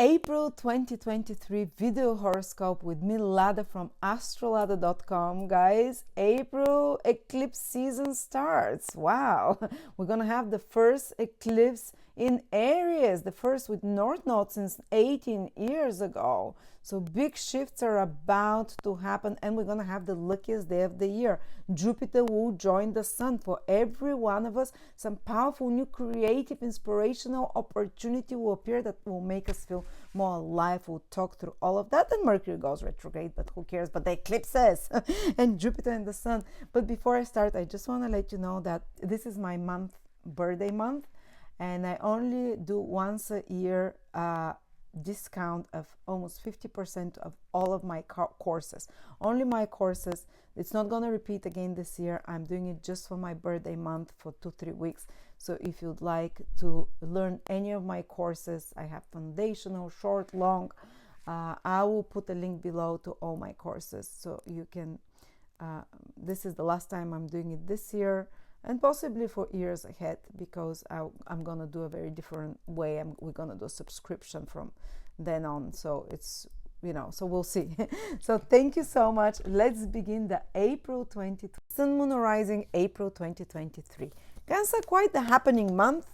April 2023 video horoscope with me, Lada from AstroladaOfficial. Guys, April eclipse season starts. Wow, we're gonna have the first eclipse in Aries, the first with North Node since 18 years ago. So big shifts are about to happen, and we're gonna have the luckiest day of the year. Jupiter will join the sun. For every one of us, some powerful new creative inspirational opportunity will appear that will make us feel more alive. We'll talk through all of that. And Mercury goes retrograde, but who cares? But the eclipses and Jupiter and the sun. But before I start, I just want to let you know that this is my birthday month, and I only do once a year discount of almost 50% of all of my courses. Only my courses. It's not going to repeat again this year. I'm doing it just for my birthday month for 2-3 weeks. So if you'd like to learn any of my courses, I have foundational, short, long. I will put a link below to all my courses, so you can this is the last time I'm doing it this year, and possibly for years ahead, because I'm gonna do a very different way. We're gonna do a subscription from then on, so it's, so we'll see. So thank you so much. Let's begin the April 20, Sun, Moon, Rising, April 2023. Cancer, quite the happening month.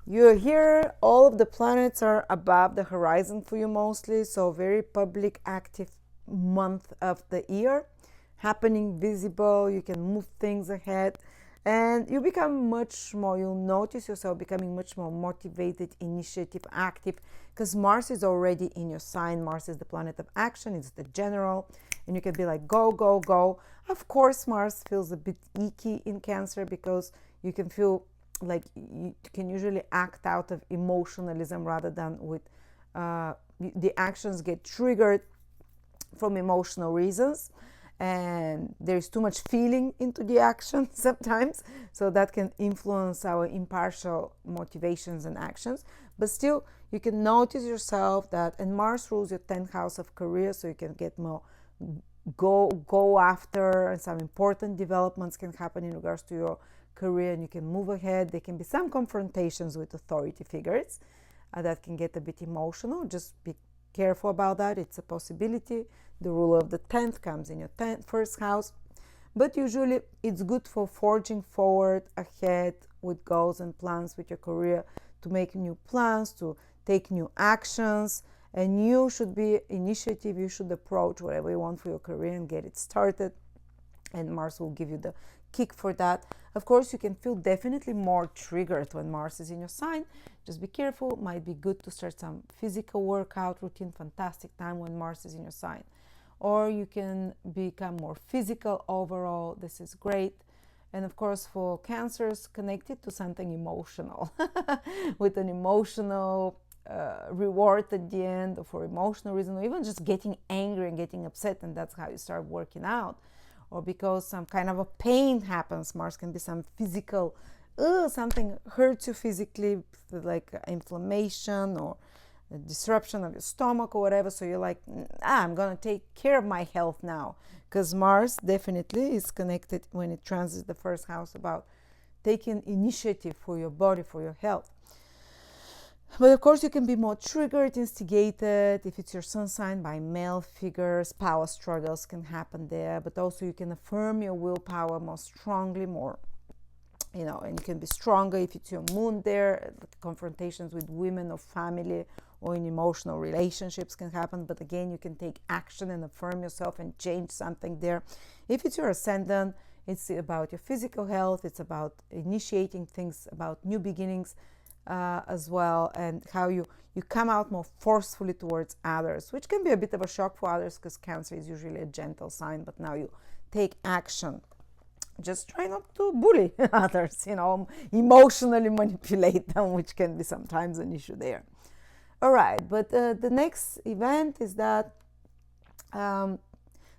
You're here, all of the planets are above the horizon for you mostly, so very public, active month of the year. Happening, visible, you can move things ahead. And you become much more, you'll notice yourself becoming much more motivated, initiative, active, because Mars is already in your sign. Mars is the planet of action, it's the general, and you can be like, go, go, go. Of course, Mars feels a bit icky in Cancer, because you can feel like you can usually act out of emotionalism rather than with, the actions get triggered from emotional reasons. And there's too much feeling into the action sometimes, so that can influence our impartial motivations and actions. But still, you can notice yourself that, and Mars rules your 10th house of career, so you can get more go after, and some important developments can happen in regards to your career, and you can move ahead. There can be some confrontations with authority figures that can get a bit emotional. Just be careful about that. It's a possibility. The ruler of the 10th comes in your first house, but usually it's good for forging forward ahead with goals and plans with your career, to make new plans, to take new actions, and you should be initiative. You should approach whatever you want for your career and get it started, and Mars will give you the kick for that. Of course, you can feel definitely more triggered when Mars is in your sign. Just be careful. It might be good to start some physical workout routine. Fantastic time when Mars is in your sign. Or you can become more physical overall. This is great. And of course, for Cancers, connected to something emotional with an emotional reward at the end, or for emotional reason, or even just getting angry and getting upset, and that's how you start working out. Or because some kind of a pain happens. Mars can be some physical, something hurts you physically, like inflammation or a disruption of your stomach or whatever. So you're like, I'm going to take care of my health now. Because Mars definitely is connected, when it transits the first house, about taking initiative for your body, for your health. But of course, you can be more triggered, instigated, if it's your sun sign, by male figures. Power struggles can happen there, but also you can affirm your willpower more strongly, more, and you can be stronger if it's your moon there. Confrontations with women or family or in emotional relationships can happen, but again, you can take action and affirm yourself and change something there. If it's your ascendant, it's about your physical health, it's about initiating things, about new beginnings, as well, and how you come out more forcefully towards others, which can be a bit of a shock for others, because Cancer is usually a gentle sign, but now you take action. Just try not to bully others, emotionally manipulate them, which can be sometimes an issue there. All right, but the next event is that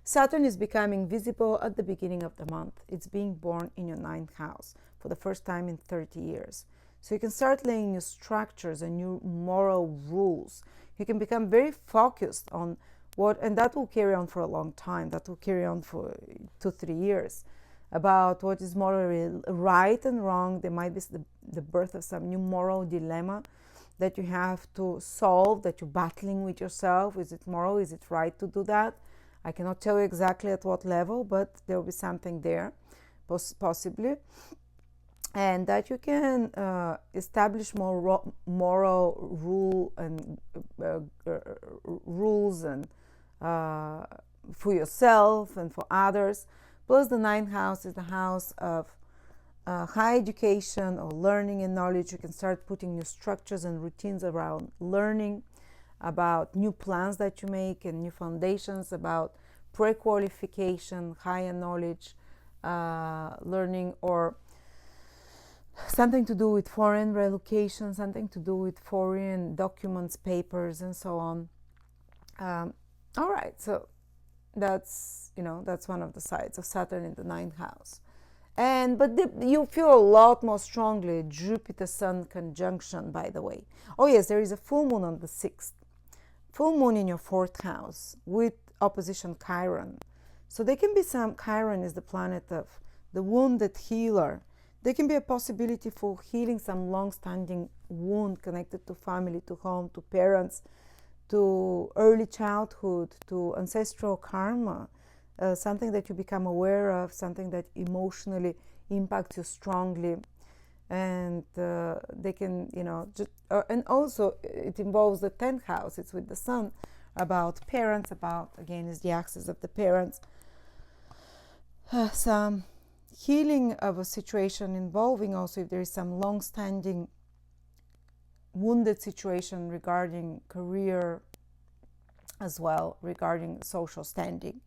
Saturn is becoming visible at the beginning of the month. It's being born in your 9th house for the first time in 30 years. So you can start laying new structures and new moral rules. You can become very focused on and that will carry on for a long time. That will carry on for 2-3 years, about what is morally right and wrong. There might be the birth of some new moral dilemma that you have to solve, that you're battling with yourself. Is it moral? Is it right to do that? I cannot tell you exactly at what level, but there will be something there, possibly. And that you can establish more moral rules and for yourself and for others. Plus, the ninth house is the house of high education or learning and knowledge. You can start putting new structures and routines around learning, about new plans that you make and new foundations, about pre-qualification, higher knowledge, learning, or something to do with foreign relocation, something to do with foreign documents, papers, and so on. All right, so that's one of the sides of Saturn in the ninth house. But you feel a lot more strongly Jupiter-Sun conjunction, by the way. Oh yes, there is a full moon on the 6th. Full moon in your 4th house with opposition Chiron. So there can be some, Chiron is the planet of the wounded healer. There can be a possibility for healing some long-standing wound connected to family, to home, to parents, to early childhood, to ancestral karma, something that you become aware of, something that emotionally impacts you strongly. And they can, and also it involves the 10th house. It's with the sun, about parents, about, again, is the axis of the parents. Some healing of a situation involving also, if there is some long-standing wounded situation regarding career as well, regarding social standing.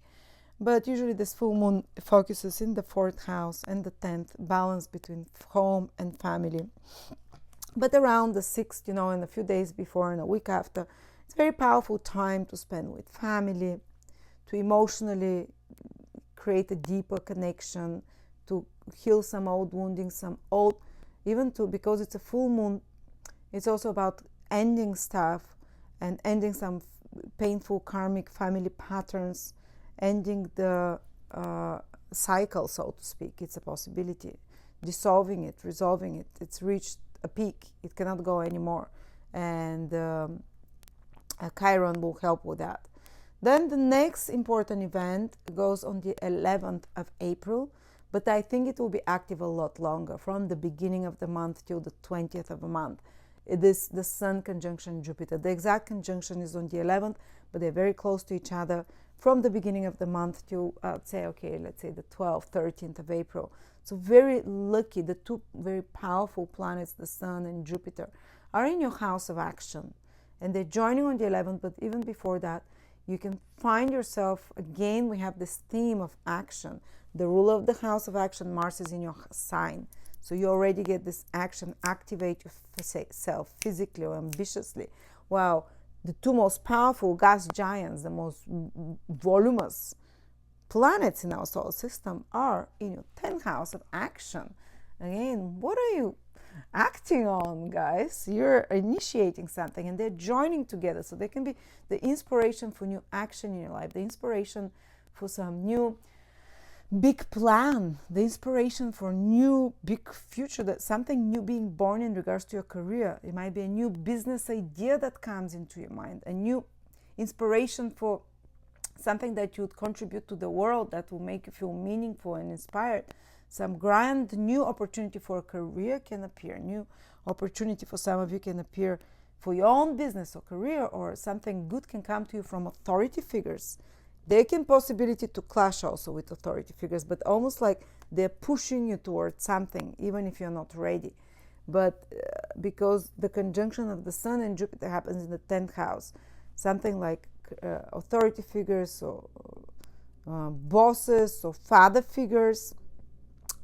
But usually this full moon focuses in the 4th house and the 10th, balance between home and family. But around the 6th, and a few days before and a week after, it's a very powerful time to spend with family, to emotionally create a deeper connection, to heal some old wounding, because it's a full moon, it's also about ending stuff and ending some painful karmic family patterns, ending the cycle, so to speak. It's a possibility. Dissolving it, resolving it. It's reached a peak. It cannot go anymore. And Chiron will help with that. Then the next important event goes on the 11th of April, but I think it will be active a lot longer, from the beginning of the month till the 20th of the month. It is the Sun conjunction Jupiter. The exact conjunction is on the 11th, but they're very close to each other from the beginning of the month till, let's say the 12th, 13th of April. So very lucky, the two very powerful planets, the Sun and Jupiter, are in your house of action. And they're joining on the 11th, but even before that, you can find yourself, again, we have this theme of action. The ruler of the house of action, Mars, is in your sign. So you already get this action, activate yourself physically or ambitiously. Wow, the two most powerful gas giants, the most voluminous planets in our solar system are in your 10th house of action. Again, what are you acting on, guys? You're initiating something and they're joining together. So they can be the inspiration for new action in your life, the inspiration for some new big plan, the inspiration for new big future, that something new being born in regards to your career. It might be a new business idea that comes into your mind, a new inspiration for something that you would contribute to the world that will make you feel meaningful and inspired. Some grand new opportunity for a career can appear. New opportunity for some of you can appear for your own business or career, or something good can come to you from authority figures. They can possibility to clash also with authority figures, but almost like they're pushing you towards something, even if you're not ready. But because the conjunction of the Sun and Jupiter happens in the 10th house, something like authority figures or bosses or father figures,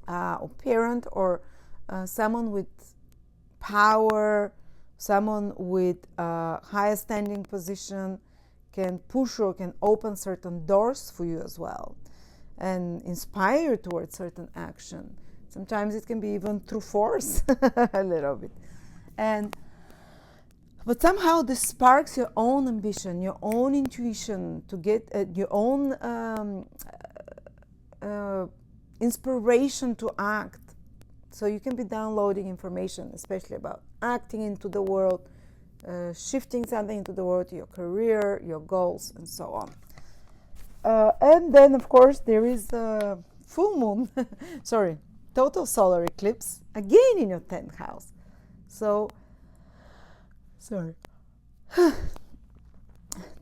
or parent, or someone with power, someone with a higher standing position, can push or can open certain doors for you as well and inspire you towards certain action. Sometimes it can be even through force a little bit. But somehow this sparks your own ambition, your own intuition, to get your own inspiration to act. So you can be downloading information, especially about acting into the world, shifting something into the world, your career, your goals, and so on. And then, of course, there is a full moon, sorry, total solar eclipse, again in your 10th house. So, sorry.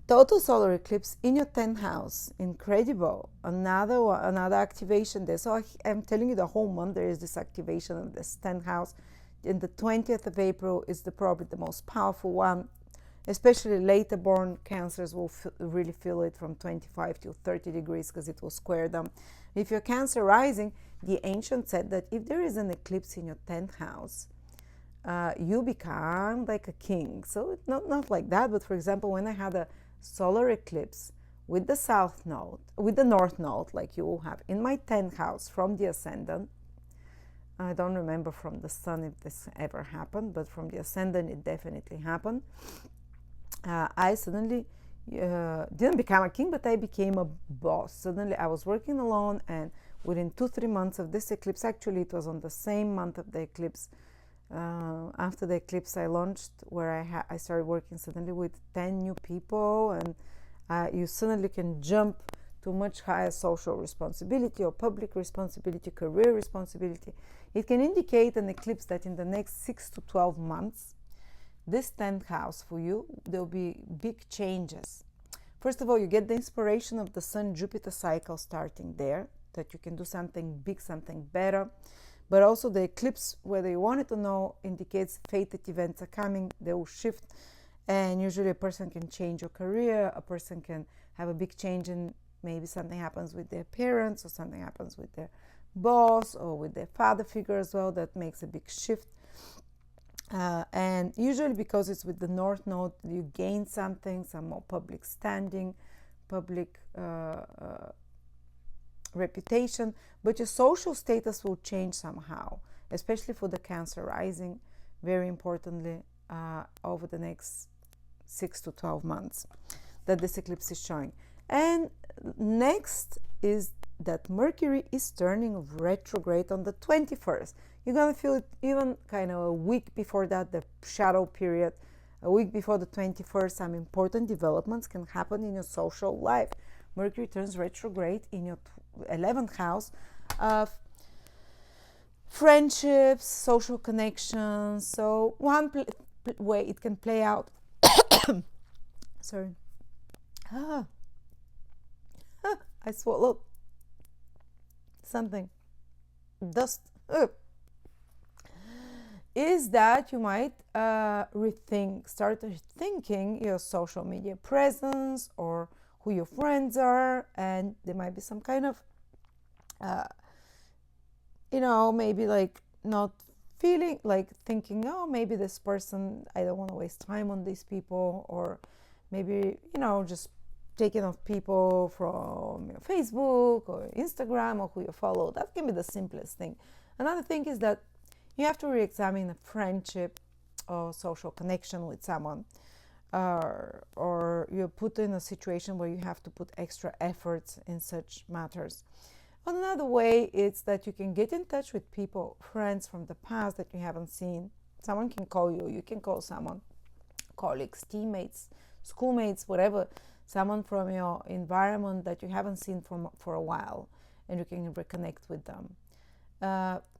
Total solar eclipse in your 10th house, incredible. Another activation there. So I'm telling you, the whole month there is this activation of this 10th house. In the 20th of April is probably the most powerful one. Especially later born Cancers will really feel it from 25 to 30 degrees because it will square them. If you're Cancer rising, the ancient said that if there is an eclipse in your 10th house, you become like a king. So it's not like that, but for example, when I had a solar eclipse with the south node, with the north node, like you will have in my 10th house from the ascendant. I don't remember from the sun if this ever happened, but from the ascendant it definitely happened. I suddenly didn't become a king, but I became a boss. Suddenly I was working alone, and within 2-3 months of this eclipse, actually it was on the same month of the eclipse, after the eclipse I launched, where I started working suddenly with 10 new people, and you suddenly can jump to much higher social responsibility or public responsibility, career responsibility. It can indicate an eclipse that in the next 6 to 12 months, this 10th house for you, there will be big changes. First of all, you get the inspiration of the Sun-Jupiter cycle starting there, that you can do something big, something better. But also the eclipse, whether you want it or no, indicates fated events are coming, they will shift. And usually a person can change your career, a person can have a big change in maybe something happens with their parents, or something happens with their boss, or with their father figure as well, that makes a big shift. And usually because it's with the north node, you gain something, some more public standing, public reputation, but your social status will change somehow, especially for the Cancer rising, very importantly, over the next 6 to 12 months that this eclipse is showing. And next is that Mercury is turning retrograde on the 21st. You're going to feel it even kind of a week before that, the shadow period. A week before the 21st, some important developments can happen in your social life. Mercury turns retrograde in your 11th house of friendships, social connections. So one way it can play out, sorry, I swallowed something, dust, is that you might start rethinking your social media presence, or who your friends are, and there might be some kind of maybe like not feeling like thinking, oh, maybe this person, I don't want to waste time on these people, or maybe just taking off people from your Facebook or Instagram or who you follow. That can be the simplest thing. Another thing is that you have to re-examine a friendship or social connection with someone, or you're put in a situation where you have to put extra efforts in such matters. Another way is that you can get in touch with people, friends from the past that you haven't seen. Someone can call you, you can call someone, colleagues, teammates, schoolmates, whatever, someone from your environment that you haven't seen for a while, and you can reconnect with them.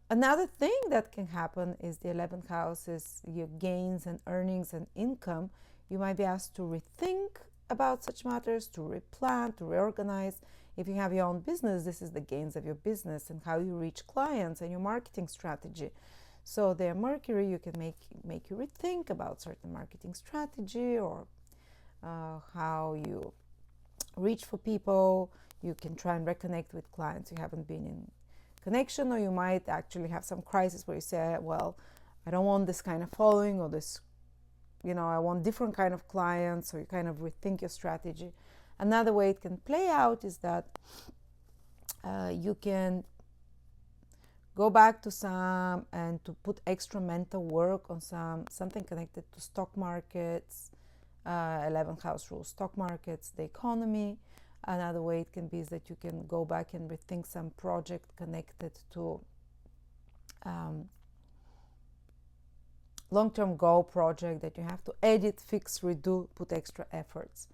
Another thing that can happen is the 11th house is your gains and earnings and income. You might be asked to rethink about such matters, to replan, to reorganize. If you have your own business, this is the gains of your business and how you reach clients and your marketing strategy. So there, Mercury, you can make you rethink about certain marketing strategy, or how you reach for people. You can try and reconnect with clients you haven't been in connection, or you might actually have some crisis where you say, well, I don't want this kind of following, or this, I want different kind of clients, or you kind of rethink your strategy. Another way it can play out is that you can go back to some and to put extra mental work on something connected to stock markets. 11th house rules stock markets, the economy. Another way it can be is that you can go back and rethink some project connected to long-term goal project that you have to edit, fix, redo, put extra efforts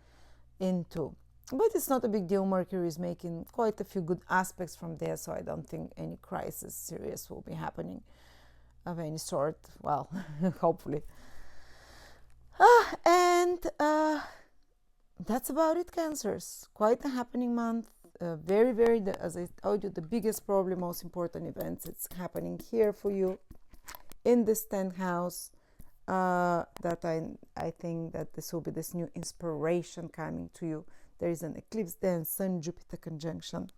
into. But it's not a big deal. Mercury is making quite a few good aspects from there, so I don't think any crisis serious will be happening of any sort. Well, hopefully. And that's about it, Cancers. Quite a happening month. Very, as I told you, the biggest, probably most important events, it's happening here for you in this 10th house. That I think that this will be this new inspiration coming to you. There is an eclipse there and Sun-Jupiter conjunction.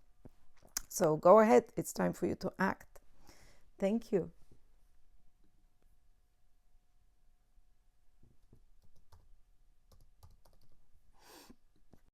So go ahead. It's time for you to act. Thank you.